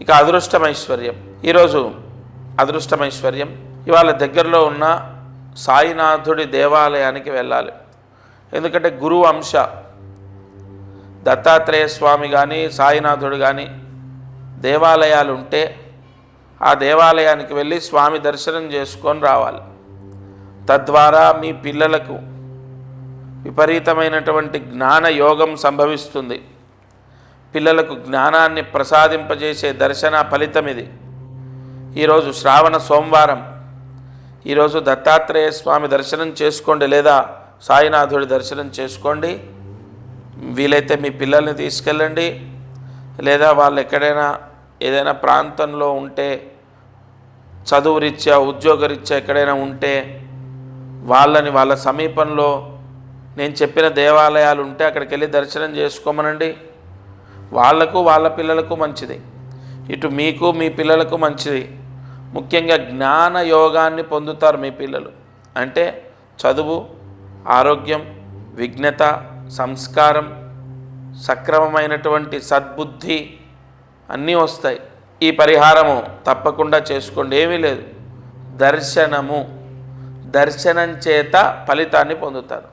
ఇక అదృష్టమైశ్వర్యం. ఈరోజు అదృష్టమైశ్వర్యం. ఇవాళ దగ్గరలో ఉన్న సాయినాథుడి దేవాలయానికి వెళ్ళాలి. ఎందుకంటే గురువు అంశ దత్తాత్రేయ స్వామి కానీ సాయినాథుడు కానీ దేవాలయాలు ఉంటే ఆ దేవాలయానికి వెళ్ళి స్వామి దర్శనం చేసుకొని రావాలి. తద్వారా మీ పిల్లలకు విపరీతమైనటువంటి జ్ఞాన యోగం సంభవిస్తుంది. పిల్లలకు జ్ఞానాన్ని ప్రసాదింపజేసే దర్శన ఫలితం ఇది. ఈరోజు శ్రావణ సోమవారం. ఈరోజు దత్తాత్రేయ స్వామి దర్శనం చేసుకోండి, లేదా సాయినాథుడి దర్శనం చేసుకోండి. వీలైతే మీ పిల్లల్ని తీసుకెళ్ళండి, లేదా వాళ్ళు ఎక్కడైనా ఏదైనా ప్రాంతంలో ఉంటే, చదువు రీత్యా ఉద్యోగరీత్యా ఎక్కడైనా ఉంటే వాళ్ళని వాళ్ళ సమీపంలో నేను చెప్పిన దేవాలయాలు ఉంటే అక్కడికి వెళ్ళి దర్శనం చేసుకోమనండి. వాళ్లకు వాళ్ళ పిల్లలకు మంచిది, ఇటు మీకు మీ పిల్లలకు మంచిది. ముఖ్యంగా జ్ఞాన యోగాన్ని పొందుతారు మీ పిల్లలు. అంటే చదువు, ఆరోగ్యం, విజ్ఞత, సంస్కారం, సక్రమమైనటువంటి సద్బుద్ధి అన్నీ వస్తాయి. ఈ పరిహారము తప్పకుండా చేసుకోండి. ఏమీ లేదు, దర్శనం చేత ఫలితాన్ని పొందుతారు.